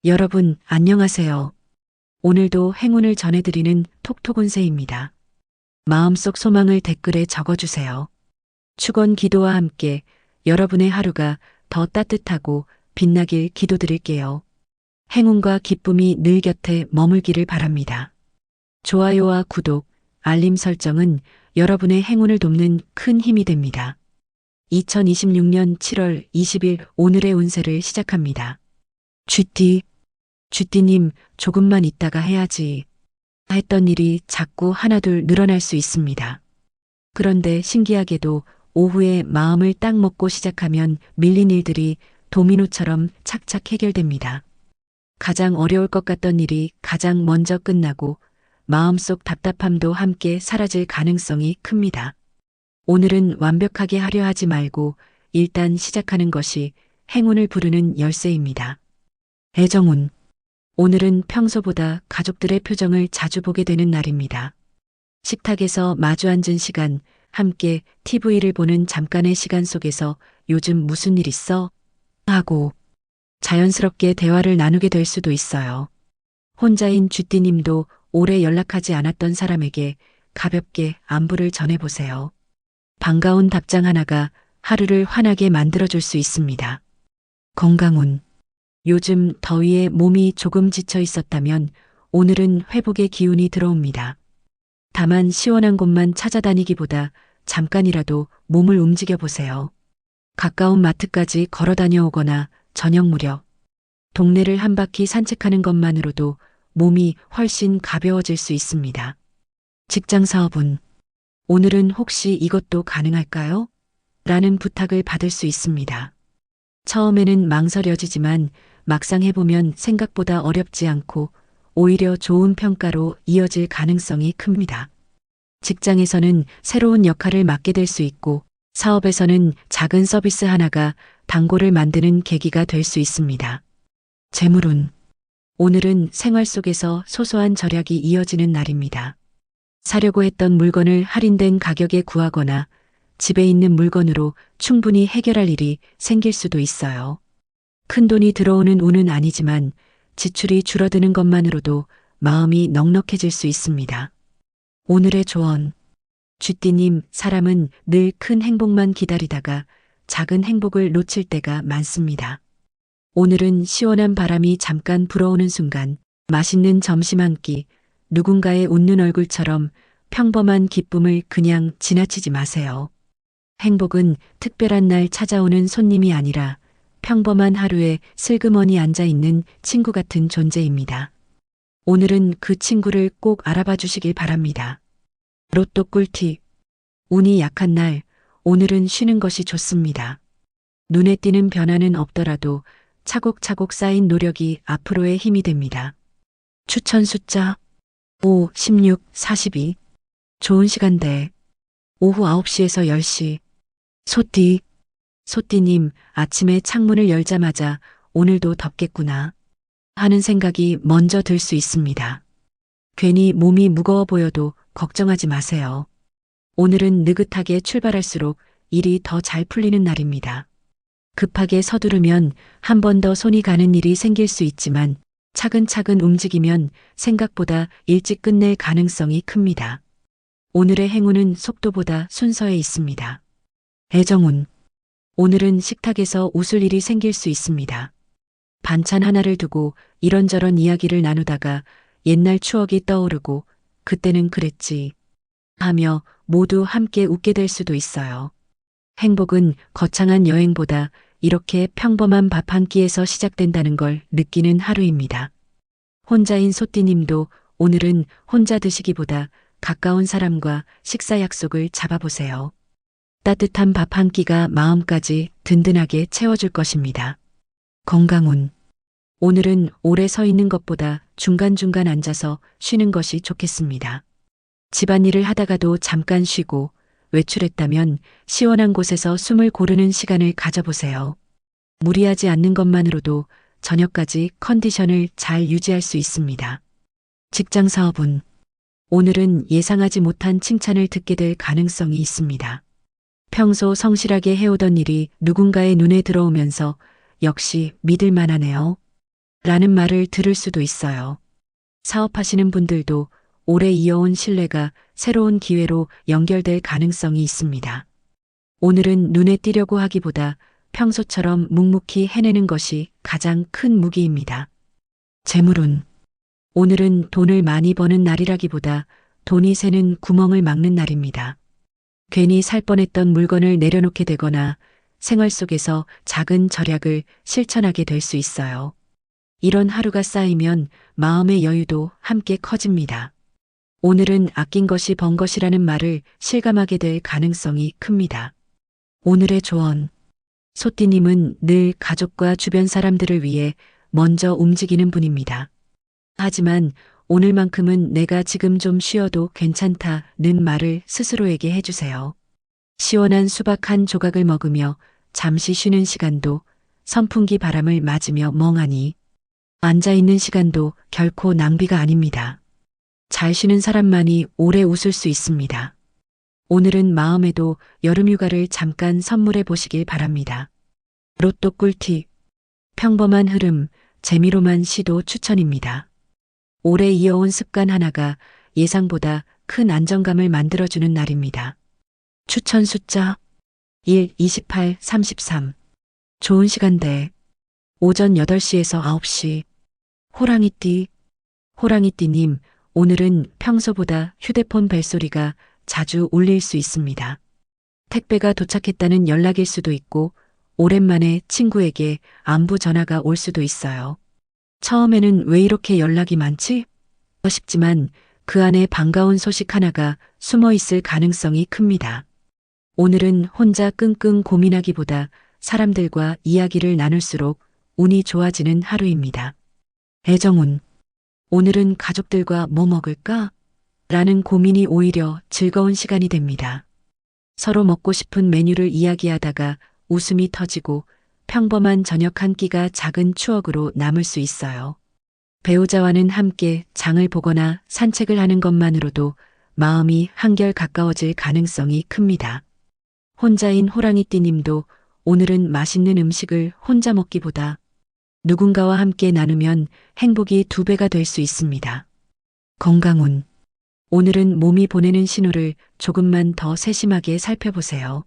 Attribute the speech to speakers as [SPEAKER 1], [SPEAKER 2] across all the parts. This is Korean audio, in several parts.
[SPEAKER 1] 여러분, 안녕하세요. 오늘도 행운을 전해드리는 톡톡운세입니다. 마음속 소망을 댓글에 적어주세요. 축원 기도와 함께 여러분의 하루가 더 따뜻하고 빛나길 기도드릴게요. 행운과 기쁨이 늘 곁에 머물기를 바랍니다. 좋아요와 구독, 알림 설정은 여러분의 행운을 돕는 큰 힘이 됩니다. 2026년 7월 20일 오늘의 운세를 시작합니다. 쥐띠님, 조금만 있다가 해야지 했던 일이 자꾸 하나둘 늘어날 수 있습니다. 그런데 신기하게도 오후에 마음을 딱 먹고 시작하면 밀린 일들이 도미노처럼 착착 해결됩니다. 가장 어려울 것 같던 일이 가장 먼저 끝나고 마음속 답답함도 함께 사라질 가능성이 큽니다. 오늘은 완벽하게 하려 하지 말고 일단 시작하는 것이 행운을 부르는 열쇠입니다. 애정운. 오늘은 평소보다 가족들의 표정을 자주 보게 되는 날입니다. 식탁에서 마주 앉은 시간, 함께 TV를 보는 잠깐의 시간 속에서 요즘 무슨 일 있어? 하고 자연스럽게 대화를 나누게 될 수도 있어요. 혼자인 쥐띠님도 오래 연락하지 않았던 사람에게 가볍게 안부를 전해보세요. 반가운 답장 하나가 하루를 환하게 만들어줄 수 있습니다. 건강운. 요즘 더위에 몸이 조금 지쳐 있었다면 오늘은 회복의 기운이 들어옵니다. 다만 시원한 곳만 찾아다니기보다 잠깐이라도 몸을 움직여 보세요. 가까운 마트까지 걸어 다녀오거나 저녁 무렵 동네를 한 바퀴 산책하는 것만으로도 몸이 훨씬 가벼워질 수 있습니다. 직장 사업운. 오늘은 혹시 이것도 가능할까요? 라는 부탁을 받을 수 있습니다. 처음에는 망설여지지만 막상 해보면 생각보다 어렵지 않고 오히려 좋은 평가로 이어질 가능성이 큽니다. 직장에서는 새로운 역할을 맡게 될 수 있고 사업에서는 작은 서비스 하나가 단골을 만드는 계기가 될 수 있습니다. 재물운. 오늘은 생활 속에서 소소한 절약이 이어지는 날입니다. 사려고 했던 물건을 할인된 가격에 구하거나 집에 있는 물건으로 충분히 해결할 일이 생길 수도 있어요. 큰돈이 들어오는 운은 아니지만 지출이 줄어드는 것만으로도 마음이 넉넉해질 수 있습니다. 오늘의 조언. 쥐띠님, 사람은 늘 큰 행복만 기다리다가 작은 행복을 놓칠 때가 많습니다. 오늘은 시원한 바람이 잠깐 불어오는 순간, 맛있는 점심 한 끼, 누군가의 웃는 얼굴처럼 평범한 기쁨을 그냥 지나치지 마세요. 행복은 특별한 날 찾아오는 손님이 아니라 평범한 하루에 슬그머니 앉아있는 친구 같은 존재입니다. 오늘은 그 친구를 꼭 알아봐 주시길 바랍니다. 로또 꿀팁. 운이 약한 날, 오늘은 쉬는 것이 좋습니다. 눈에 띄는 변화는 없더라도 차곡차곡 쌓인 노력이 앞으로의 힘이 됩니다. 추천 숫자 5, 16, 42. 좋은 시간대 오후 9시에서 10시. 소띠님, 아침에 창문을 열자마자 오늘도 덥겠구나 하는 생각이 먼저 들 수 있습니다. 괜히 몸이 무거워 보여도 걱정하지 마세요. 오늘은 느긋하게 출발할수록 일이 더 잘 풀리는 날입니다. 급하게 서두르면 한 번 더 손이 가는 일이 생길 수 있지만 차근차근 움직이면 생각보다 일찍 끝낼 가능성이 큽니다. 오늘의 행운은 속도보다 순서에 있습니다. 애정운. 오늘은 식탁에서 웃을 일이 생길 수 있습니다. 반찬 하나를 두고 이런저런 이야기를 나누다가 옛날 추억이 떠오르고 그때는 그랬지 하며 모두 함께 웃게 될 수도 있어요. 행복은 거창한 여행보다 이렇게 평범한 밥 한 끼에서 시작된다는 걸 느끼는 하루입니다. 혼자인 소띠님도 오늘은 혼자 드시기보다 가까운 사람과 식사 약속을 잡아보세요. 따뜻한 밥 한 끼가 마음까지 든든하게 채워줄 것입니다. 건강운. 오늘은 오래 서 있는 것보다 중간중간 앉아서 쉬는 것이 좋겠습니다. 집안일을 하다가도 잠깐 쉬고 외출했다면 시원한 곳에서 숨을 고르는 시간을 가져보세요. 무리하지 않는 것만으로도 저녁까지 컨디션을 잘 유지할 수 있습니다. 직장 사업운. 오늘은 예상하지 못한 칭찬을 듣게 될 가능성이 있습니다. 평소 성실하게 해오던 일이 누군가의 눈에 들어오면서 역시 믿을 만하네요 라는 말을 들을 수도 있어요. 사업하시는 분들도 오래 이어온 신뢰가 새로운 기회로 연결될 가능성이 있습니다. 오늘은 눈에 띄려고 하기보다 평소처럼 묵묵히 해내는 것이 가장 큰 무기입니다. 재물운. 오늘은 돈을 많이 버는 날이라기보다 돈이 새는 구멍을 막는 날입니다. 괜히 살 뻔했던 물건을 내려놓게 되거나 생활 속에서 작은 절약을 실천하게 될 수 있어요. 이런 하루가 쌓이면 마음의 여유도 함께 커집니다. 오늘은 아낀 것이 번 것이라는 말을 실감하게 될 가능성이 큽니다. 오늘의 조언. 소띠님은 늘 가족과 주변 사람들을 위해 먼저 움직이는 분입니다. 하지만 오늘만큼은 내가 지금 좀 쉬어도 괜찮다는 말을 스스로에게 해주세요. 시원한 수박 한 조각을 먹으며 잠시 쉬는 시간도 선풍기 바람을 맞으며 멍하니 앉아있는 시간도 결코 낭비가 아닙니다. 잘 쉬는 사람만이 오래 웃을 수 있습니다. 오늘은 마음에도 여름휴가를 잠깐 선물해 보시길 바랍니다. 로또 꿀팁. 평범한 흐름, 재미로만 시도 추천입니다. 오래 이어온 습관 하나가 예상보다 큰 안정감을 만들어주는 날입니다. 추천 숫자 1, 28, 33. 좋은 시간대. 오전 8시에서 9시. 호랑이띠. 호랑이띠님, 오늘은 평소보다 휴대폰 벨소리가 자주 울릴 수 있습니다. 택배가 도착했다는 연락일 수도 있고, 오랜만에 친구에게 안부 전화가 올 수도 있어요. 처음에는 왜 이렇게 연락이 많지? 싶지만 그 안에 반가운 소식 하나가 숨어 있을 가능성이 큽니다. 오늘은 혼자 끙끙 고민하기보다 사람들과 이야기를 나눌수록 운이 좋아지는 하루입니다. 애정운. 오늘은 가족들과 뭐 먹을까? 라는 고민이 오히려 즐거운 시간이 됩니다. 서로 먹고 싶은 메뉴를 이야기하다가 웃음이 터지고 평범한 저녁 한 끼가 작은 추억으로 남을 수 있어요. 배우자와는 함께 장을 보거나 산책을 하는 것만으로도 마음이 한결 가까워질 가능성이 큽니다. 혼자인 호랑이띠님도 오늘은 맛있는 음식을 혼자 먹기보다 누군가와 함께 나누면 행복이 2배가 될 수 있습니다. 건강운. 오늘은 몸이 보내는 신호를 조금만 더 세심하게 살펴보세요.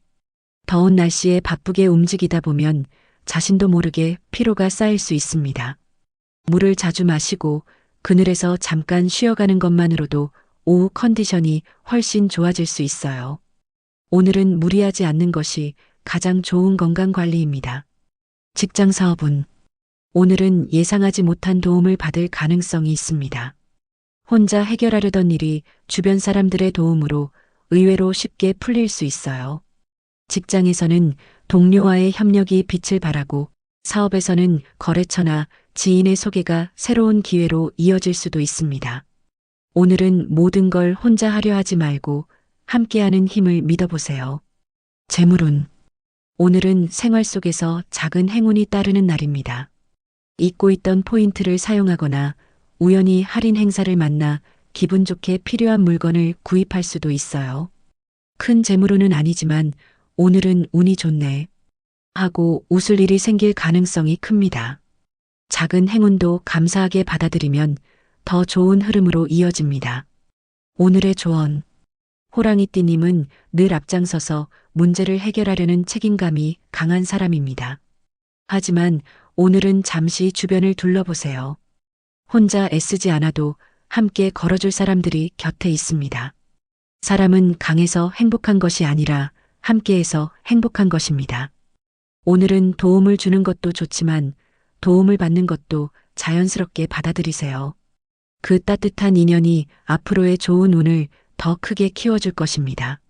[SPEAKER 1] 더운 날씨에 바쁘게 움직이다 보면 자신도 모르게 피로가 쌓일 수 있습니다. 물을 자주 마시고 그늘에서 잠깐 쉬어가는 것만으로도 오후 컨디션이 훨씬 좋아질 수 있어요. 오늘은 무리하지 않는 것이 가장 좋은 건강 관리입니다. 직장 사업운. 오늘은 예상하지 못한 도움을 받을 가능성이 있습니다. 혼자 해결하려던 일이 주변 사람들의 도움으로 의외로 쉽게 풀릴 수 있어요. 직장에서는 동료와의 협력이 빛을 발하고 사업에서는 거래처나 지인의 소개가 새로운 기회로 이어질 수도 있습니다. 오늘은 모든 걸 혼자 하려 하지 말고 함께하는 힘을 믿어보세요. 재물운. 오늘은 생활 속에서 작은 행운이 따르는 날입니다. 잊고 있던 포인트를 사용하거나 우연히 할인 행사를 만나 기분 좋게 필요한 물건을 구입할 수도 있어요. 큰 재물운은 아니지만 오늘은 운이 좋네 하고 웃을 일이 생길 가능성이 큽니다. 작은 행운도 감사하게 받아들이면 더 좋은 흐름으로 이어집니다. 오늘의 조언. 호랑이띠님은 늘 앞장서서 문제를 해결하려는 책임감이 강한 사람입니다. 하지만 오늘은 잠시 주변을 둘러보세요. 혼자 애쓰지 않아도 함께 걸어줄 사람들이 곁에 있습니다. 사람은 강해서 행복한 것이 아니라 함께해서 행복한 것입니다. 오늘은 도움을 주는 것도 좋지만 도움을 받는 것도 자연스럽게 받아들이세요. 그 따뜻한 인연이 앞으로의 좋은 운을 더 크게 키워줄 것입니다.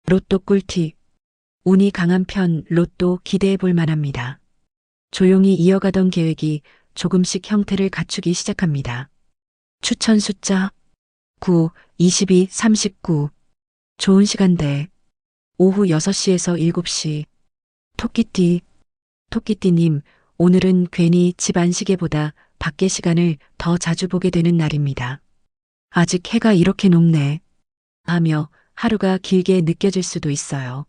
[SPEAKER 1] 로또 꿀팁. 운이 강한 편 로또 기대해 볼 만합니다. 조용히 이어가던 계획이 조금씩 형태를 갖추기 시작합니다. 추천 숫자 9, 22, 39. 좋은 시간대. 오후 6시에서 7시. 토끼띠. 토끼띠님, 오늘은 괜히 집 안시계보다 밖의 시간을 더 자주 보게 되는 날입니다. 아직 해가 이렇게 높네 하며 하루가 길게 느껴질 수도 있어요.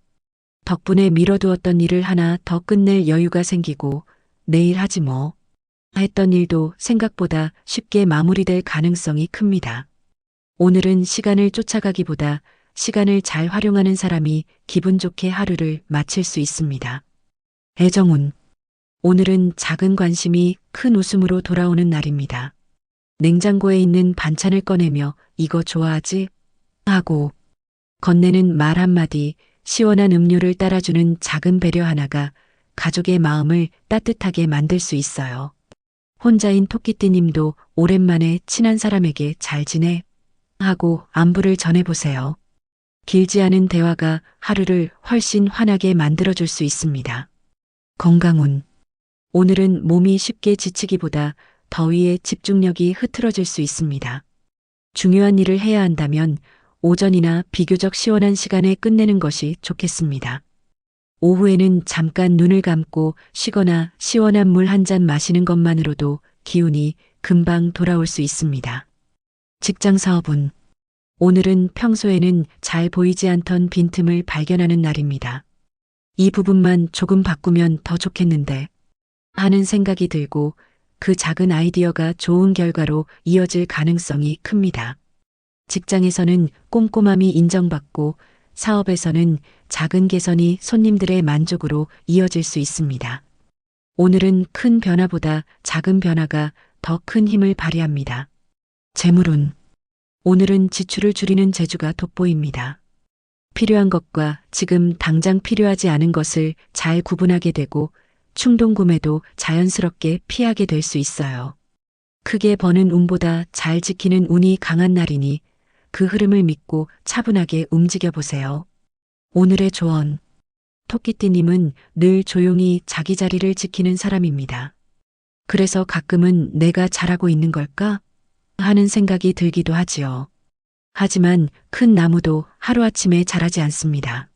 [SPEAKER 1] 덕분에 미뤄두었던 일을 하나 더 끝낼 여유가 생기고 내일 하지 뭐 했던 일도 생각보다 쉽게 마무리될 가능성이 큽니다. 오늘은 시간을 쫓아가기보다 시간을 잘 활용하는 사람이 기분 좋게 하루를 마칠 수 있습니다. 애정운. 오늘은 작은 관심이 큰 웃음으로 돌아오는 날입니다. 냉장고에 있는 반찬을 꺼내며 이거 좋아하지? 하고 건네는 말 한마디, 시원한 음료를 따라주는 작은 배려 하나가 가족의 마음을 따뜻하게 만들 수 있어요. 혼자인 토끼띠님도 오랜만에 친한 사람에게 잘 지내? 하고 안부를 전해보세요. 길지 않은 대화가 하루를 훨씬 환하게 만들어줄 수 있습니다. 건강운. 오늘은 몸이 쉽게 지치기보다 더위에 집중력이 흐트러질 수 있습니다. 중요한 일을 해야 한다면 오전이나 비교적 시원한 시간에 끝내는 것이 좋겠습니다. 오후에는 잠깐 눈을 감고 쉬거나 시원한 물 한 잔 마시는 것만으로도 기운이 금방 돌아올 수 있습니다. 직장 사업운. 오늘은 평소에는 잘 보이지 않던 빈틈을 발견하는 날입니다. 이 부분만 조금 바꾸면 더 좋겠는데 하는 생각이 들고 그 작은 아이디어가 좋은 결과로 이어질 가능성이 큽니다. 직장에서는 꼼꼼함이 인정받고 사업에서는 작은 개선이 손님들의 만족으로 이어질 수 있습니다. 오늘은 큰 변화보다 작은 변화가 더 큰 힘을 발휘합니다. 재물운. 오늘은 지출을 줄이는 재주가 돋보입니다. 필요한 것과 지금 당장 필요하지 않은 것을 잘 구분하게 되고 충동 구매도 자연스럽게 피하게 될 수 있어요. 크게 버는 운보다 잘 지키는 운이 강한 날이니 그 흐름을 믿고 차분하게 움직여 보세요. 오늘의 조언. 토끼띠님은 늘 조용히 자기 자리를 지키는 사람입니다. 그래서 가끔은 내가 잘하고 있는 걸까? 하는 생각이 들기도 하지요. 하지만 큰 나무도 하루아침에 자라지 않습니다.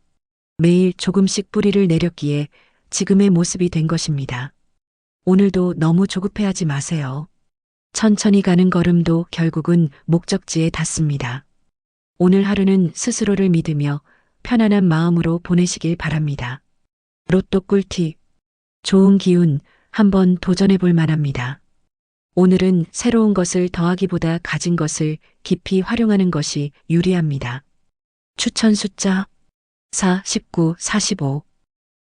[SPEAKER 1] 매일 조금씩 뿌리를 내렸기에 지금의 모습이 된 것입니다. 오늘도 너무 조급해하지 마세요. 천천히 가는 걸음도 결국은 목적지에 닿습니다. 오늘 하루는 스스로를 믿으며 편안한 마음으로 보내시길 바랍니다. 로또 꿀팁. 좋은 기운 한번 도전해 볼 만합니다. 오늘은 새로운 것을 더하기보다 가진 것을 깊이 활용하는 것이 유리합니다. 추천 숫자 4, 19, 45.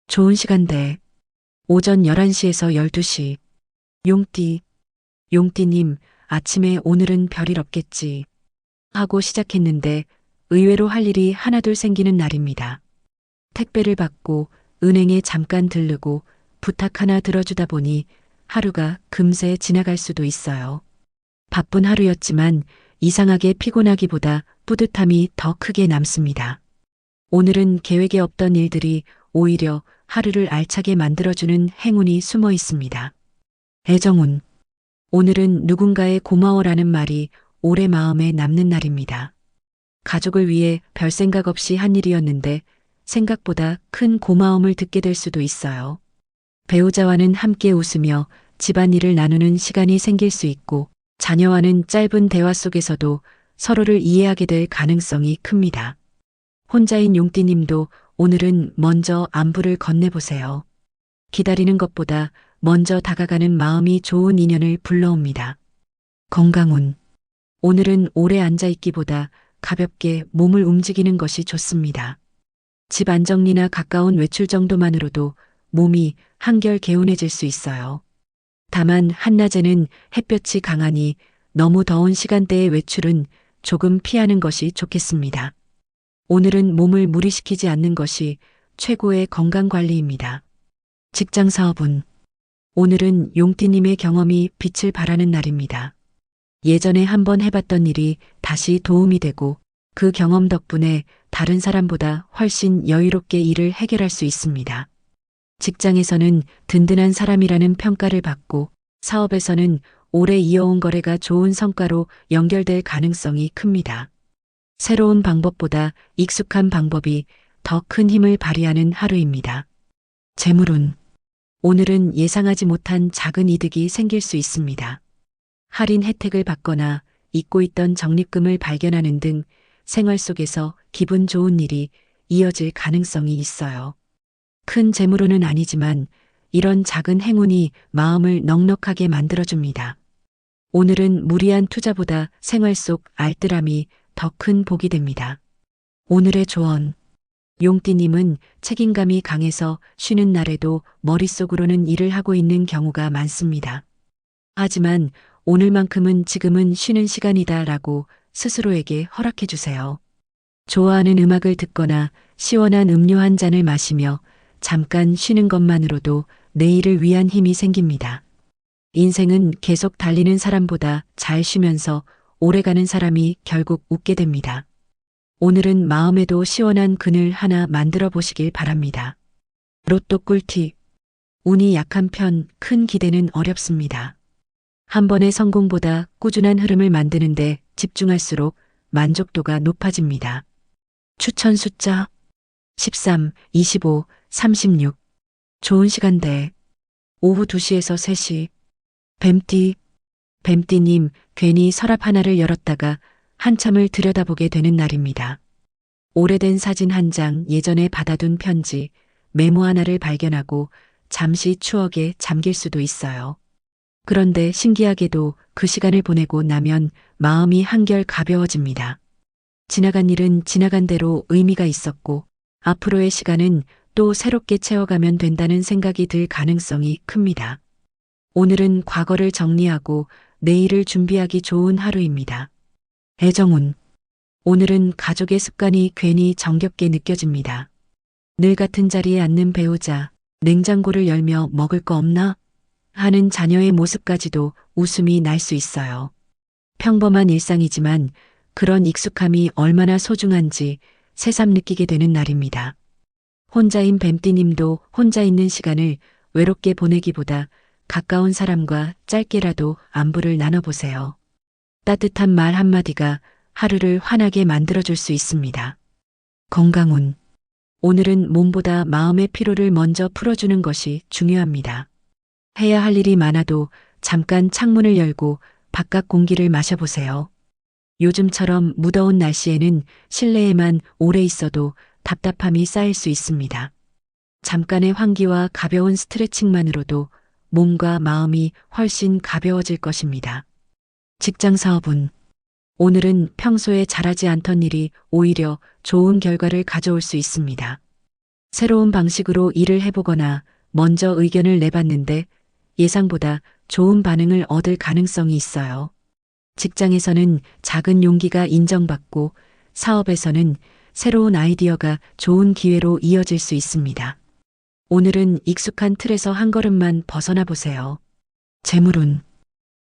[SPEAKER 1] 좋은 시간대. 오전 11시에서 12시. 용띠. 용띠님, 아침에 오늘은 별일 없겠지. 하고 시작했는데 의외로 할 일이 하나둘 생기는 날입니다. 택배를 받고 은행에 잠깐 들르고 부탁 하나 들어주다 보니 하루가 금세 지나갈 수도 있어요. 바쁜 하루였지만 이상하게 피곤하기보다 뿌듯함이 더 크게 남습니다. 오늘은 계획에 없던 일들이 오히려 하루를 알차게 만들어주는 행운이 숨어 있습니다. 애정운. 오늘은 누군가의 고마워라는 말이 오래 마음에 남는 날입니다. 가족을 위해 별 생각 없이 한 일이었는데 생각보다 큰 고마움을 듣게 될 수도 있어요. 배우자와는 함께 웃으며 집안일을 나누는 시간이 생길 수 있고 자녀와는 짧은 대화 속에서도 서로를 이해하게 될 가능성이 큽니다. 혼자인 용띠님도 오늘은 먼저 안부를 건네보세요. 기다리는 것보다 먼저 다가가는 마음이 좋은 인연을 불러옵니다. 건강운. 오늘은 오래 앉아있기보다 가볍게 몸을 움직이는 것이 좋습니다. 집 안정리나 가까운 외출 정도만으로도 몸이 한결 개운해질 수 있어요. 다만 한낮에는 햇볕이 강하니 너무 더운 시간대의 외출은 조금 피하는 것이 좋겠습니다. 오늘은 몸을 무리시키지 않는 것이 최고의 건강관리입니다. 직장 사업운. 오늘은 용띠님의 경험이 빛을 발하는 날입니다. 예전에 한번 해봤던 일이 다시 도움이 되고 그 경험 덕분에 다른 사람보다 훨씬 여유롭게 일을 해결할 수 있습니다. 직장에서는 든든한 사람이라는 평가를 받고 사업에서는 오래 이어온 거래가 좋은 성과로 연결될 가능성이 큽니다. 새로운 방법보다 익숙한 방법이 더 큰 힘을 발휘하는 하루입니다. 재물운. 오늘은 예상하지 못한 작은 이득이 생길 수 있습니다. 할인 혜택을 받거나 잊고 있던 적립금을 발견하는 등 생활 속에서 기분 좋은 일이 이어질 가능성이 있어요. 큰 재물운은 아니지만 이런 작은 행운이 마음을 넉넉하게 만들어줍니다. 오늘은 무리한 투자보다 생활 속 알뜰함이 더 큰 복이 됩니다. 오늘의 조언. 용띠님은 책임감이 강해서 쉬는 날에도 머릿속으로는 일을 하고 있는 경우가 많습니다. 하지만 오늘만큼은 지금은 쉬는 시간이다 라고 스스로에게 허락해 주세요. 좋아하는 음악을 듣거나 시원한 음료 한 잔을 마시며 잠깐 쉬는 것만으로도 내일을 위한 힘이 생깁니다. 인생은 계속 달리는 사람보다 잘 쉬면서 오래가는 사람이 결국 웃게 됩니다. 오늘은 마음에도 시원한 그늘 하나 만들어 보시길 바랍니다. 로또 꿀팁. 운이 약한 편 큰 기대는 어렵습니다. 한 번의 성공보다 꾸준한 흐름을 만드는데 집중할수록 만족도가 높아집니다. 추천 숫자 13, 25, 36. 좋은 시간대. 오후 2시에서 3시. 뱀띠님, 괜히 서랍 하나를 열었다가 한참을 들여다보게 되는 날입니다. 오래된 사진 한 장, 예전에 받아둔 편지, 메모 하나를 발견하고 잠시 추억에 잠길 수도 있어요. 그런데 신기하게도 그 시간을 보내고 나면 마음이 한결 가벼워집니다. 지나간 일은 지나간 대로 의미가 있었고 앞으로의 시간은 또 새롭게 채워가면 된다는 생각이 들 가능성이 큽니다. 오늘은 과거를 정리하고 내일을 준비하기 좋은 하루입니다. 애정운. 오늘은 가족의 습관이 괜히 정겹게 느껴집니다. 늘 같은 자리에 앉는 배우자, 냉장고를 열며 먹을 거 없나? 하는 자녀의 모습까지도 웃음이 날 수 있어요. 평범한 일상이지만 그런 익숙함이 얼마나 소중한지 새삼 느끼게 되는 날입니다. 혼자인 뱀띠님도 혼자 있는 시간을 외롭게 보내기보다 가까운 사람과 짧게라도 안부를 나눠보세요. 따뜻한 말 한마디가 하루를 환하게 만들어줄 수 있습니다. 건강운. 오늘은 몸보다 마음의 피로를 먼저 풀어주는 것이 중요합니다. 해야 할 일이 많아도 잠깐 창문을 열고 바깥 공기를 마셔보세요. 요즘처럼 무더운 날씨에는 실내에만 오래 있어도 답답함이 쌓일 수 있습니다. 잠깐의 환기와 가벼운 스트레칭만으로도 몸과 마음이 훨씬 가벼워질 것입니다. 직장 사업운. 오늘은 평소에 잘하지 않던 일이 오히려 좋은 결과를 가져올 수 있습니다. 새로운 방식으로 일을 해보거나 먼저 의견을 내봤는데 예상보다 좋은 반응을 얻을 가능성이 있어요. 직장에서는 작은 용기가 인정받고 사업에서는 새로운 아이디어가 좋은 기회로 이어질 수 있습니다. 오늘은 익숙한 틀에서 한 걸음만 벗어나 보세요. 재물운.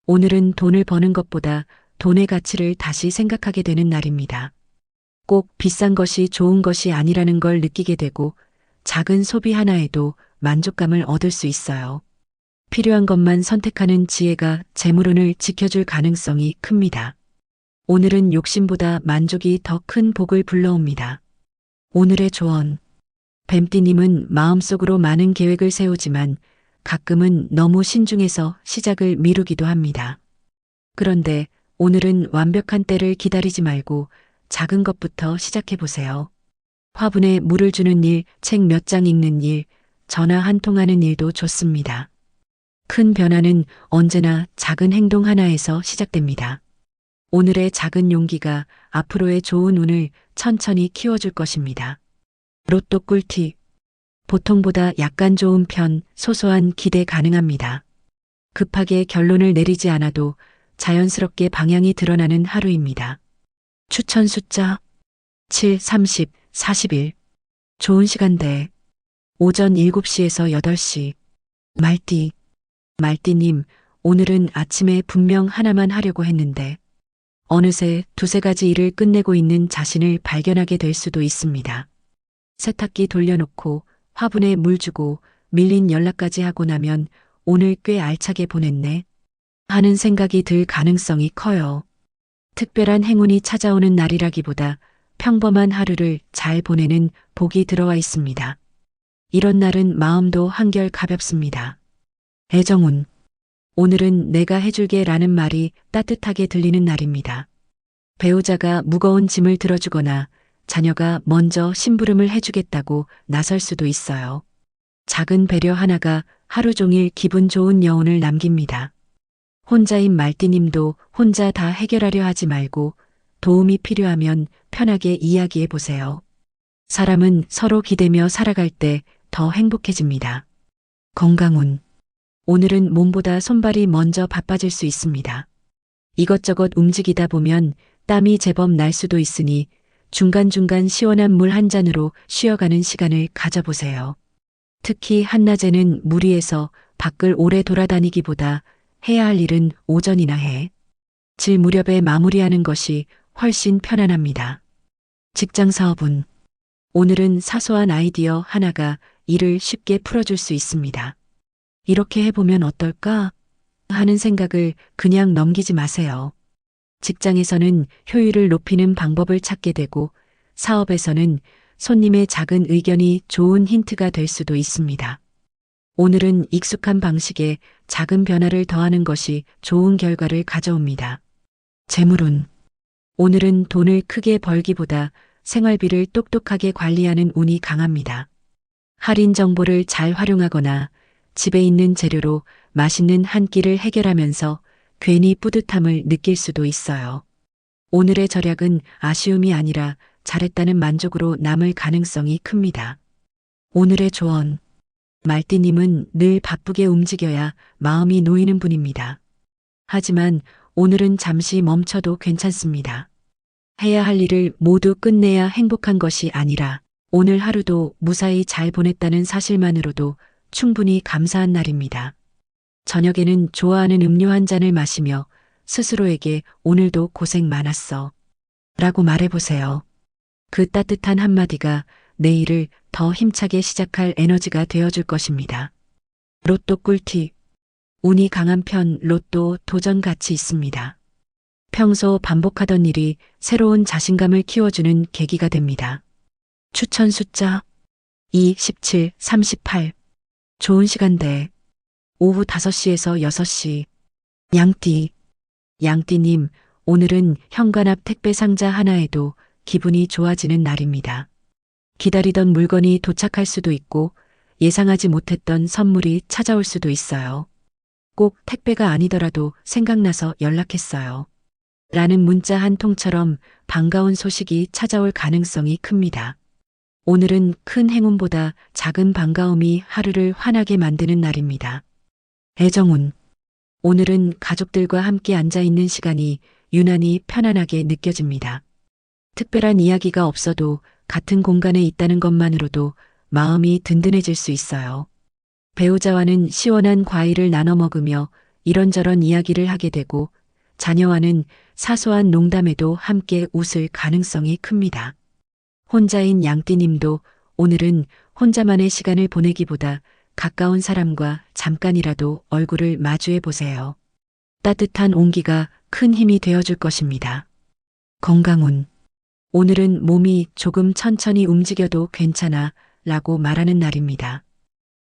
[SPEAKER 1] 오늘은 돈을 버는 것보다 돈의 가치를 다시 생각하게 되는 날입니다. 꼭 비싼 것이 좋은 것이 아니라는 걸 느끼게 되고 작은 소비 하나에도 만족감을 얻을 수 있어요. 필요한 것만 선택하는 지혜가 재물운을 지켜줄 가능성이 큽니다. 오늘은 욕심보다 만족이 더 큰 복을 불러옵니다. 오늘의 조언. 뱀띠님은 마음속으로 많은 계획을 세우지만 가끔은 너무 신중해서 시작을 미루기도 합니다. 그런데 오늘은 완벽한 때를 기다리지 말고 작은 것부터 시작해 보세요. 화분에 물을 주는 일, 책 몇 장 읽는 일, 전화 한 통 하는 일도 좋습니다. 큰 변화는 언제나 작은 행동 하나에서 시작됩니다. 오늘의 작은 용기가 앞으로의 좋은 운을 천천히 키워줄 것입니다. 로또 꿀팁. 보통보다 약간 좋은 편, 소소한 기대 가능합니다. 급하게 결론을 내리지 않아도 자연스럽게 방향이 드러나는 하루입니다. 추천 숫자 7, 30, 41. 좋은 시간대. 오전 7시에서 8시. 말띠님, 오늘은 아침에 분명 하나만 하려고 했는데 어느새 두세 가지 일을 끝내고 있는 자신을 발견하게 될 수도 있습니다. 세탁기 돌려놓고 화분에 물 주고 밀린 연락까지 하고 나면 오늘 꽤 알차게 보냈네 하는 생각이 들 가능성이 커요. 특별한 행운이 찾아오는 날이라기보다 평범한 하루를 잘 보내는 복이 들어와 있습니다. 이런 날은 마음도 한결 가볍습니다. 애정운. 오늘은 내가 해줄게 라는 말이 따뜻하게 들리는 날입니다. 배우자가 무거운 짐을 들어주거나 자녀가 먼저 심부름을 해주겠다고 나설 수도 있어요. 작은 배려 하나가 하루 종일 기분 좋은 여운을 남깁니다. 혼자인 말띠님도 혼자 다 해결하려 하지 말고 도움이 필요하면 편하게 이야기해 보세요. 사람은 서로 기대며 살아갈 때 더 행복해집니다. 건강운. 오늘은 몸보다 손발이 먼저 바빠질 수 있습니다. 이것저것 움직이다 보면 땀이 제법 날 수도 있으니 중간중간 시원한 물 한 잔으로 쉬어가는 시간을 가져보세요. 특히 한낮에는 무리해서 밖을 오래 돌아다니기보다 해야 할 일은 오전이나 질 무렵에 마무리하는 것이 훨씬 편안합니다. 직장 사업은 오늘은 사소한 아이디어 하나가 일을 쉽게 풀어줄 수 있습니다. 이렇게 해보면 어떨까 하는 생각을 그냥 넘기지 마세요. 직장에서는 효율을 높이는 방법을 찾게 되고 사업에서는 손님의 작은 의견이 좋은 힌트가 될 수도 있습니다. 오늘은 익숙한 방식에 작은 변화를 더하는 것이 좋은 결과를 가져옵니다. 재물운. 오늘은 돈을 크게 벌기보다 생활비를 똑똑하게 관리하는 운이 강합니다. 할인 정보를 잘 활용하거나 집에 있는 재료로 맛있는 한 끼를 해결하면서 괜히 뿌듯함을 느낄 수도 있어요. 오늘의 절약은 아쉬움이 아니라 잘했다는 만족으로 남을 가능성이 큽니다. 오늘의 조언. 말띠님은 늘 바쁘게 움직여야 마음이 놓이는 분입니다. 하지만 오늘은 잠시 멈춰도 괜찮습니다. 해야 할 일을 모두 끝내야 행복한 것이 아니라 오늘 하루도 무사히 잘 보냈다는 사실만으로도 충분히 감사한 날입니다. 저녁에는 좋아하는 음료 한 잔을 마시며 스스로에게 오늘도 고생 많았어 라고 말해보세요. 그 따뜻한 한마디가 내일을 더 힘차게 시작할 에너지가 되어줄 것입니다. 로또 꿀팁. 운이 강한 편 로또 도전 가치 있습니다. 평소 반복하던 일이 새로운 자신감을 키워주는 계기가 됩니다. 추천 숫자 2, 17, 38. 좋은 시간대 오후 5시에서 6시. 양띠. 양띠님, 오늘은 현관 앞 택배 상자 하나에도 기분이 좋아지는 날입니다. 기다리던 물건이 도착할 수도 있고 예상하지 못했던 선물이 찾아올 수도 있어요. 꼭 택배가 아니더라도 생각나서 연락했어요. 라는 문자 한 통처럼 반가운 소식이 찾아올 가능성이 큽니다. 오늘은 큰 행운보다 작은 반가움이 하루를 환하게 만드는 날입니다. 애정운. 오늘은 가족들과 함께 앉아있는 시간이 유난히 편안하게 느껴집니다. 특별한 이야기가 없어도 같은 공간에 있다는 것만으로도 마음이 든든해질 수 있어요. 배우자와는 시원한 과일을 나눠 먹으며 이런저런 이야기를 하게 되고 자녀와는 사소한 농담에도 함께 웃을 가능성이 큽니다. 혼자인 양띠님도 오늘은 혼자만의 시간을 보내기보다 가까운 사람과 잠깐이라도 얼굴을 마주해 보세요. 따뜻한 온기가 큰 힘이 되어줄 것입니다. 건강운. 오늘은 몸이 조금 천천히 움직여도 괜찮아 라고 말하는 날입니다.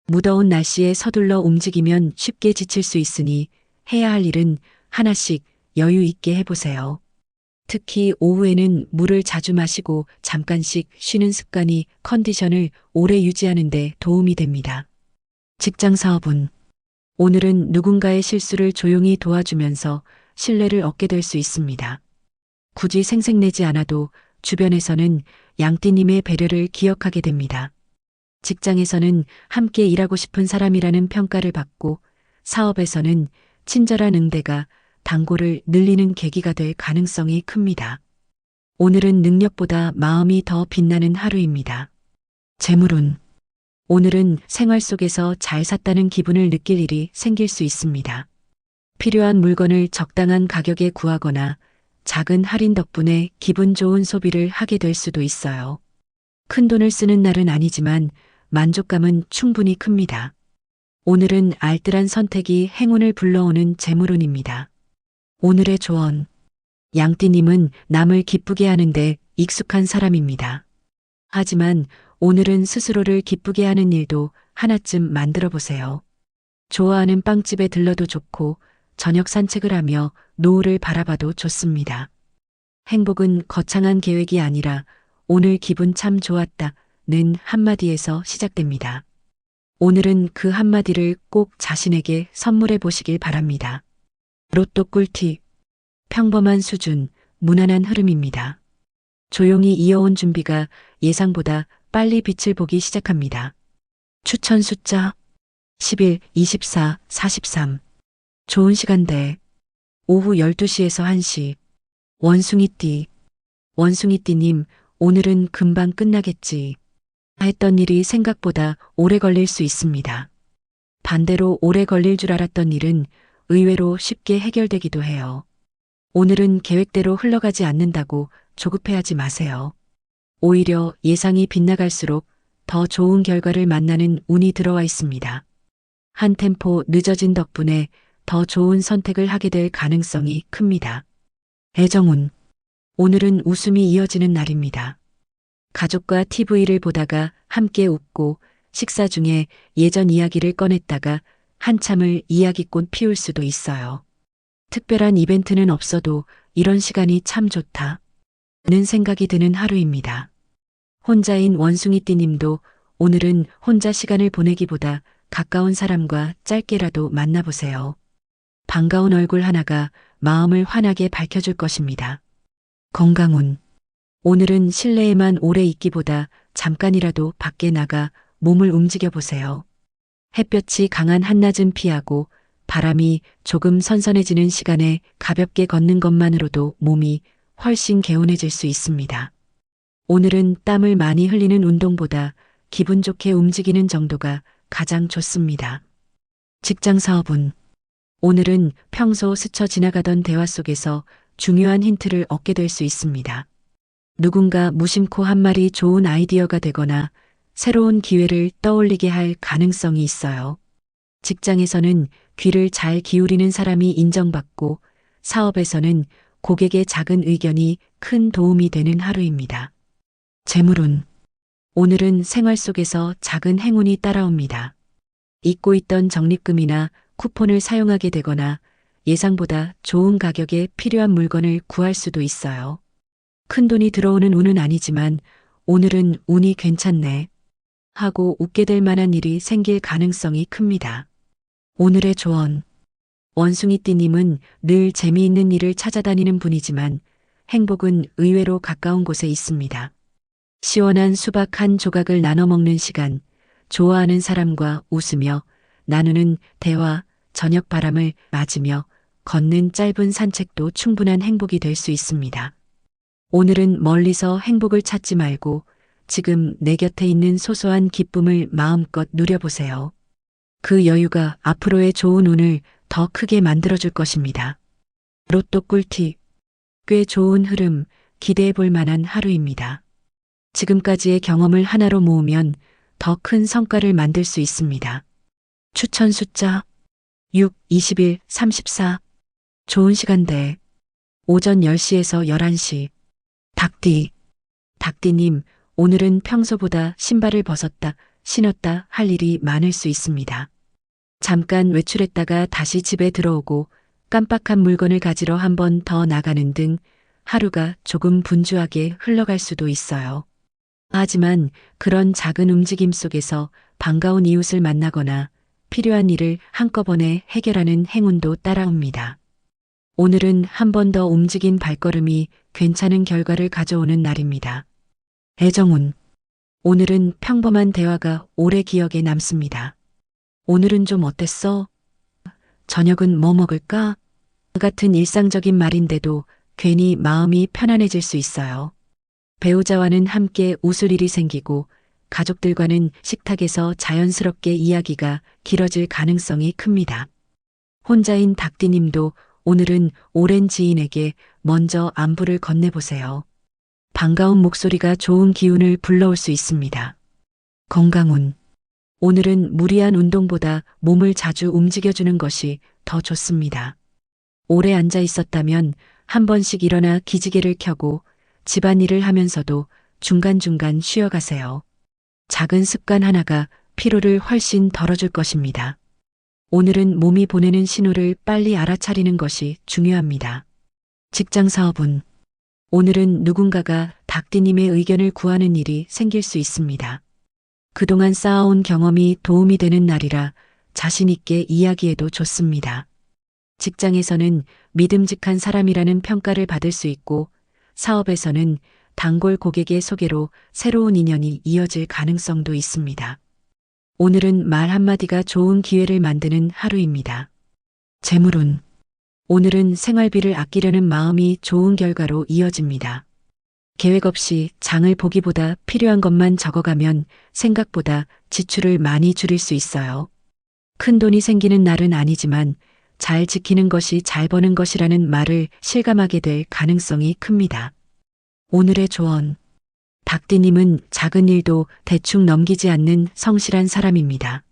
[SPEAKER 1] 무더운 날씨에 서둘러 움직이면 쉽게 지칠 수 있으니 해야 할 일은 하나씩 여유 있게 해보세요. 특히 오후에는 물을 자주 마시고 잠깐씩 쉬는 습관이 컨디션을 오래 유지하는 데 도움이 됩니다. 직장 사업은 오늘은 누군가의 실수를 조용히 도와주면서 신뢰를 얻게 될 수 있습니다. 굳이 생색내지 않아도 주변에서는 양띠님의 배려를 기억하게 됩니다. 직장에서는 함께 일하고 싶은 사람이라는 평가를 받고 사업에서는 친절한 응대가 단골을 늘리는 계기가 될 가능성이 큽니다. 오늘은 능력보다 마음이 더 빛나는 하루입니다. 재물운. 오늘은 생활 속에서 잘 샀다는 기분을 느낄 일이 생길 수 있습니다. 필요한 물건을 적당한 가격에 구하거나 작은 할인 덕분에 기분 좋은 소비를 하게 될 수도 있어요. 큰 돈을 쓰는 날은 아니지만 만족감은 충분히 큽니다. 오늘은 알뜰한 선택이 행운을 불러오는 재물운입니다. 오늘의 조언. 양띠님은 남을 기쁘게 하는데 익숙한 사람입니다. 하지만 오늘은 스스로를 기쁘게 하는 일도 하나쯤 만들어 보세요. 좋아하는 빵집에 들러도 좋고 저녁 산책을 하며 노을을 바라봐도 좋습니다. 행복은 거창한 계획이 아니라 오늘 기분 참 좋았다는 한마디에서 시작됩니다. 오늘은 그 한마디를 꼭 자신에게 선물해 보시길 바랍니다. 로또 꿀팁. 평범한 수준, 무난한 흐름입니다. 조용히 이어온 준비가 예상보다 빨리 빛을 보기 시작합니다. 추천 숫자 11, 24, 43. 좋은 시간대. 오후 12시에서 1시. 원숭이띠. 원숭이띠님, 오늘은 금방 끝나겠지. 했던 일이 생각보다 오래 걸릴 수 있습니다. 반대로 오래 걸릴 줄 알았던 일은 의외로 쉽게 해결되기도 해요. 오늘은 계획대로 흘러가지 않는다고 조급해하지 마세요. 오히려 예상이 빗나갈수록 더 좋은 결과를 만나는 운이 들어와 있습니다. 한 템포 늦어진 덕분에 더 좋은 선택을 하게 될 가능성이 큽니다. 애정운. 오늘은 웃음이 이어지는 날입니다. 가족과 TV를 보다가 함께 웃고 식사 중에 예전 이야기를 꺼냈다가 한참을 이야기꽃 피울 수도 있어요. 특별한 이벤트는 없어도 이런 시간이 참 좋다는 생각이 드는 하루입니다. 혼자인 원숭이띠님도 오늘은 혼자 시간을 보내기보다 가까운 사람과 짧게라도 만나보세요. 반가운 얼굴 하나가 마음을 환하게 밝혀줄 것입니다. 건강운. 오늘은 실내에만 오래 있기보다 잠깐이라도 밖에 나가 몸을 움직여 보세요. 햇볕이 강한 한낮은 피하고 바람이 조금 선선해지는 시간에 가볍게 걷는 것만으로도 몸이 훨씬 개운해질 수 있습니다. 오늘은 땀을 많이 흘리는 운동보다 기분 좋게 움직이는 정도가 가장 좋습니다. 직장 사업운. 오늘은 평소 스쳐 지나가던 대화 속에서 중요한 힌트를 얻게 될 수 있습니다. 누군가 무심코 한 말이 좋은 아이디어가 되거나 새로운 기회를 떠올리게 할 가능성이 있어요. 직장에서는 귀를 잘 기울이는 사람이 인정받고 사업에서는 고객의 작은 의견이 큰 도움이 되는 하루입니다. 재물운. 오늘은 생활 속에서 작은 행운이 따라옵니다. 잊고 있던 적립금이나 쿠폰을 사용하게 되거나 예상보다 좋은 가격에 필요한 물건을 구할 수도 있어요. 큰돈이 들어오는 운은 아니지만 오늘은 운이 괜찮네 하고 웃게 될 만한 일이 생길 가능성이 큽니다. 오늘의 조언. 원숭이띠님은 늘 재미있는 일을 찾아다니는 분이지만 행복은 의외로 가까운 곳에 있습니다. 시원한 수박 한 조각을 나눠 먹는 시간, 좋아하는 사람과 웃으며 나누는 대화, 저녁 바람을 맞으며 걷는 짧은 산책도 충분한 행복이 될 수 있습니다. 오늘은 멀리서 행복을 찾지 말고 지금 내 곁에 있는 소소한 기쁨을 마음껏 누려보세요. 그 여유가 앞으로의 좋은 운을 더 크게 만들어줄 것입니다. 로또 꿀팁. 꽤 좋은 흐름, 기대해 볼 만한 하루입니다. 지금까지의 경험을 하나로 모으면 더 큰 성과를 만들 수 있습니다. 추천 숫자 6, 21, 34. 좋은 시간대. 오전 10시에서 11시. 닭띠. 닭띠님, 오늘은 평소보다 신발을 벗었다, 신었다 할 일이 많을 수 있습니다. 잠깐 외출했다가 다시 집에 들어오고 깜빡한 물건을 가지러 한 번 더 나가는 등 하루가 조금 분주하게 흘러갈 수도 있어요. 하지만 그런 작은 움직임 속에서 반가운 이웃을 만나거나 필요한 일을 한꺼번에 해결하는 행운도 따라옵니다. 오늘은 한 번 더 움직인 발걸음이 괜찮은 결과를 가져오는 날입니다. 애정운. 오늘은 평범한 대화가 오래 기억에 남습니다. 오늘은 좀 어땠어? 저녁은 뭐 먹을까? 같은 일상적인 말인데도 괜히 마음이 편안해질 수 있어요. 배우자와는 함께 웃을 일이 생기고 가족들과는 식탁에서 자연스럽게 이야기가 길어질 가능성이 큽니다. 혼자인 닭띠님도 오늘은 오랜 지인에게 먼저 안부를 건네보세요. 반가운 목소리가 좋은 기운을 불러올 수 있습니다. 건강운. 오늘은 무리한 운동보다 몸을 자주 움직여주는 것이 더 좋습니다. 오래 앉아 있었다면 한 번씩 일어나 기지개를 켜고 집안일을 하면서도 중간중간 쉬어가세요. 작은 습관 하나가 피로를 훨씬 덜어줄 것입니다. 오늘은 몸이 보내는 신호를 빨리 알아차리는 것이 중요합니다. 직장 사업운. 오늘은 누군가가 닭띠님의 의견을 구하는 일이 생길 수 있습니다. 그동안 쌓아온 경험이 도움이 되는 날이라 자신 있게 이야기해도 좋습니다. 직장에서는 믿음직한 사람이라는 평가를 받을 수 있고 사업에서는 단골 고객의 소개로 새로운 인연이 이어질 가능성도 있습니다. 오늘은 말 한마디가 좋은 기회를 만드는 하루입니다. 재물운. 오늘은 생활비를 아끼려는 마음이 좋은 결과로 이어집니다. 계획 없이 장을 보기보다 필요한 것만 적어가면 생각보다 지출을 많이 줄일 수 있어요. 큰 돈이 생기는 날은 아니지만 잘 지키는 것이 잘 버는 것이라는 말을 실감하게 될 가능성이 큽니다. 오늘의 조언. 박디님은 작은 일도 대충 넘기지 않는 성실한 사람입니다.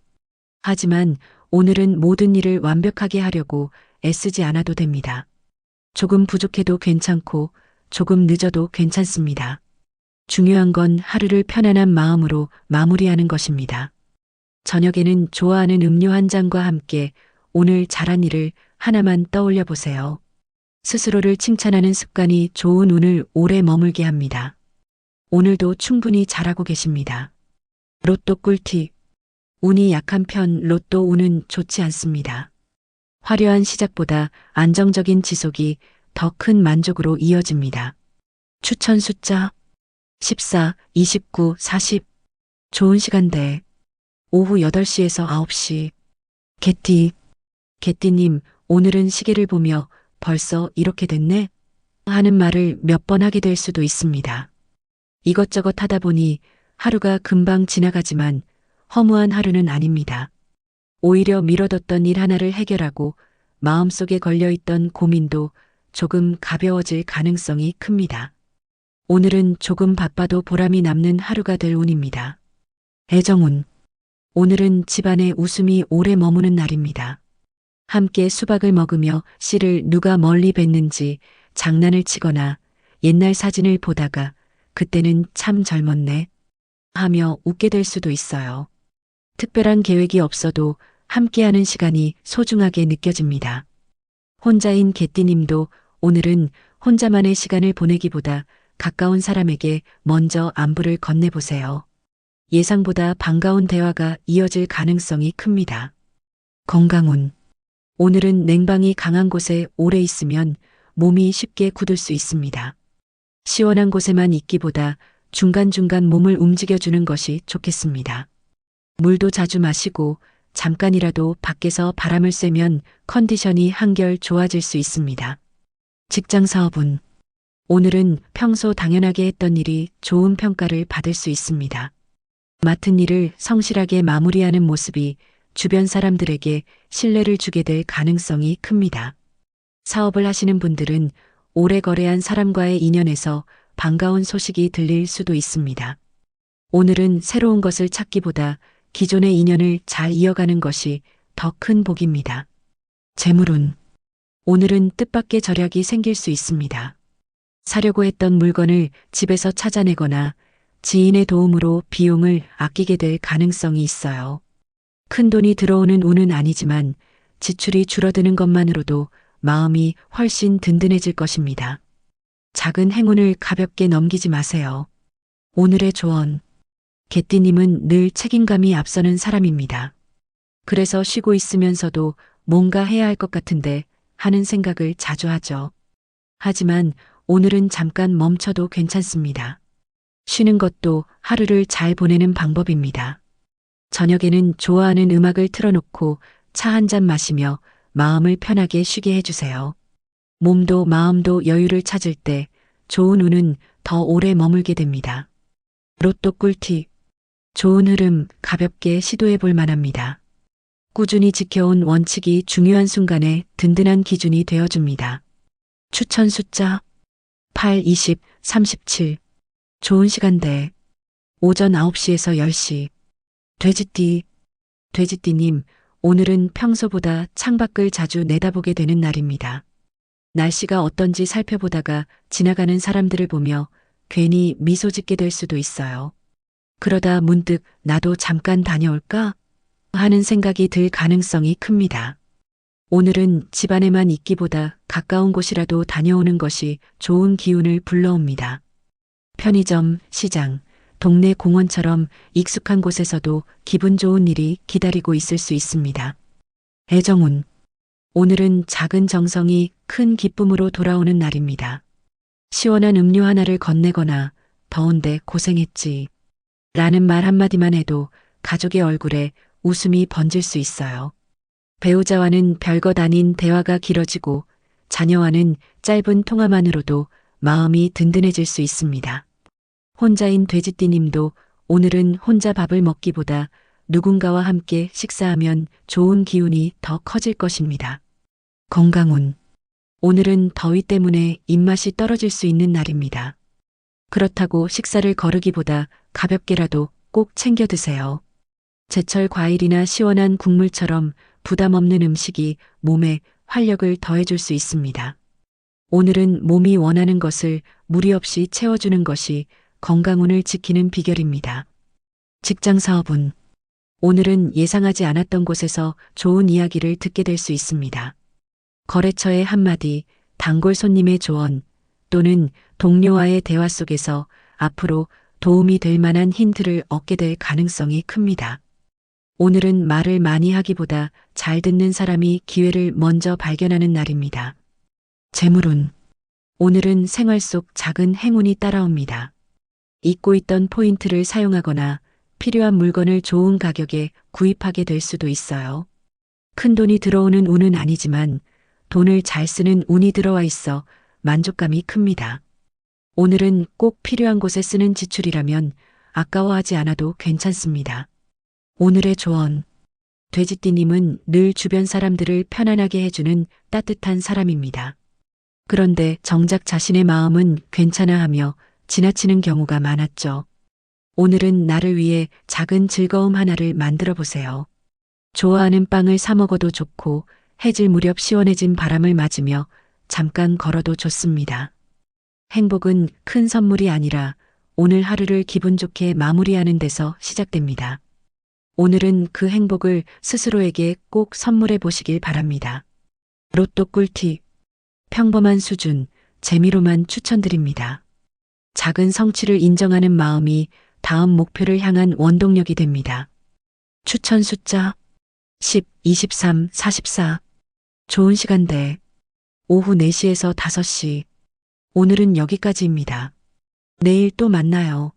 [SPEAKER 1] 하지만 오늘은 모든 일을 완벽하게 하려고 애쓰지 않아도 됩니다. 조금 부족해도 괜찮고 조금 늦어도 괜찮습니다. 중요한 건 하루를 편안한 마음으로 마무리하는 것입니다. 저녁에는 좋아하는 음료 한 잔과 함께 오늘 잘한 일을 하나만 떠올려 보세요. 스스로를 칭찬하는 습관이 좋은 운을 오래 머물게 합니다. 오늘도 충분히 잘하고 계십니다. 로또 꿀팁. 운이 약한 편 로또 운은 좋지 않습니다. 화려한 시작보다 안정적인 지속이 더 큰 만족으로 이어집니다. 추천 숫자 14, 29, 40. 좋은 시간대. 오후 8시에서 9시. 개띠님, 오늘은 시계를 보며 벌써 이렇게 됐네? 하는 말을 몇 번 하게 될 수도 있습니다. 이것저것 하다 보니 하루가 금방 지나가지만 허무한 하루는 아닙니다. 오히려 미뤄뒀던 일 하나를 해결하고 마음속에 걸려있던 고민도 조금 가벼워질 가능성이 큽니다. 오늘은 조금 바빠도 보람이 남는 하루가 될 운입니다. 애정운. 오늘은 집안에 웃음이 오래 머무는 날입니다. 함께 수박을 먹으며 씨를 누가 멀리 뱉는지 장난을 치거나 옛날 사진을 보다가 그때는 참 젊었네 하며 웃게 될 수도 있어요. 특별한 계획이 없어도 함께하는 시간이 소중하게 느껴집니다. 혼자인 개띠님도 오늘은 혼자만의 시간을 보내기보다 가까운 사람에게 먼저 안부를 건네보세요. 예상보다 반가운 대화가 이어질 가능성이 큽니다. 건강운. 오늘은 냉방이 강한 곳에 오래 있으면 몸이 쉽게 굳을 수 있습니다. 시원한 곳에만 있기보다 중간중간 몸을 움직여주는 것이 좋겠습니다. 물도 자주 마시고 잠깐이라도 밖에서 바람을 쐬면 컨디션이 한결 좋아질 수 있습니다. 직장 사업운. 오늘은 평소 당연하게 했던 일이 좋은 평가를 받을 수 있습니다. 맡은 일을 성실하게 마무리하는 모습이 주변 사람들에게 신뢰를 주게 될 가능성이 큽니다. 사업을 하시는 분들은 오래 거래한 사람과의 인연에서 반가운 소식이 들릴 수도 있습니다. 오늘은 새로운 것을 찾기보다 기존의 인연을 잘 이어가는 것이 더 큰 복입니다. 재물운. 오늘은 뜻밖의 절약이 생길 수 있습니다. 사려고 했던 물건을 집에서 찾아내거나 지인의 도움으로 비용을 아끼게 될 가능성이 있어요. 큰 돈이 들어오는 운은 아니지만 지출이 줄어드는 것만으로도 마음이 훨씬 든든해질 것입니다. 작은 행운을 가볍게 넘기지 마세요. 오늘의 조언. 개띠님은 늘 책임감이 앞서는 사람입니다. 그래서 쉬고 있으면서도 뭔가 해야 할 것 같은데 하는 생각을 자주 하죠. 하지만 오늘은 잠깐 멈춰도 괜찮습니다. 쉬는 것도 하루를 잘 보내는 방법입니다. 저녁에는 좋아하는 음악을 틀어놓고 차 한 잔 마시며 마음을 편하게 쉬게 해주세요. 몸도 마음도 여유를 찾을 때 좋은 운은 더 오래 머물게 됩니다. 로또 꿀팁. 좋은 흐름 가볍게 시도해 볼 만합니다. 꾸준히 지켜온 원칙이 중요한 순간에 든든한 기준이 되어줍니다. 추천 숫자 8, 20, 37. 좋은 시간대. 오전 9시에서 10시. 돼지띠님, 오늘은 평소보다 창밖을 자주 내다보게 되는 날입니다. 날씨가 어떤지 살펴보다가 지나가는 사람들을 보며 괜히 미소 짓게 될 수도 있어요. 그러다 문득 나도 잠깐 다녀올까? 하는 생각이 들 가능성이 큽니다. 오늘은 집안에만 있기보다 가까운 곳이라도 다녀오는 것이 좋은 기운을 불러옵니다. 편의점, 시장, 동네 공원처럼 익숙한 곳에서도 기분 좋은 일이 기다리고 있을 수 있습니다. 애정운. 오늘은 작은 정성이 큰 기쁨으로 돌아오는 날입니다. 시원한 음료 하나를 건네거나 더운데 고생했지 라는 말 한마디만 해도 가족의 얼굴에 웃음이 번질 수 있어요. 배우자와는 별것 아닌 대화가 길어지고 자녀와는 짧은 통화만으로도 마음이 든든해질 수 있습니다. 혼자인 돼지띠님도 오늘은 혼자 밥을 먹기보다 누군가와 함께 식사하면 좋은 기운이 더 커질 것입니다. 건강운. 오늘은 더위 때문에 입맛이 떨어질 수 있는 날입니다. 그렇다고 식사를 거르기보다 가볍게라도 꼭 챙겨 드세요. 제철 과일이나 시원한 국물처럼 부담 없는 음식이 몸에 활력을 더해줄 수 있습니다. 오늘은 몸이 원하는 것을 무리 없이 채워주는 것이 건강운을 지키는 비결입니다. 직장 사업운. 오늘은 예상하지 않았던 곳에서 좋은 이야기를 듣게 될 수 있습니다. 거래처의 한마디, 단골 손님의 조언 또는 동료와의 대화 속에서 앞으로 도움이 될 만한 힌트를 얻게 될 가능성이 큽니다. 오늘은 말을 많이 하기보다 잘 듣는 사람이 기회를 먼저 발견하는 날입니다. 재물운. 오늘은 생활 속 작은 행운이 따라옵니다. 잊고 있던 포인트를 사용하거나 필요한 물건을 좋은 가격에 구입하게 될 수도 있어요. 큰 돈이 들어오는 운은 아니지만 돈을 잘 쓰는 운이 들어와 있어 만족감이 큽니다. 오늘은 꼭 필요한 곳에 쓰는 지출이라면 아까워하지 않아도 괜찮습니다. 오늘의 조언. 돼지띠님은 늘 주변 사람들을 편안하게 해주는 따뜻한 사람입니다. 그런데 정작 자신의 마음은 괜찮아 하며 지나치는 경우가 많았죠. 오늘은 나를 위해 작은 즐거움 하나를 만들어 보세요. 좋아하는 빵을 사 먹어도 좋고 해질 무렵 시원해진 바람을 맞으며 잠깐 걸어도 좋습니다. 행복은 큰 선물이 아니라 오늘 하루를 기분 좋게 마무리하는 데서 시작됩니다. 오늘은 그 행복을 스스로에게 꼭 선물해 보시길 바랍니다. 로또 꿀팁. 평범한 수준, 재미로만 추천드립니다. 작은 성취를 인정하는 마음이 다음 목표를 향한 원동력이 됩니다. 추천 숫자 10, 23, 44. 좋은 시간대 오후 4시에서 5시. 오늘은 여기까지입니다. 내일 또 만나요.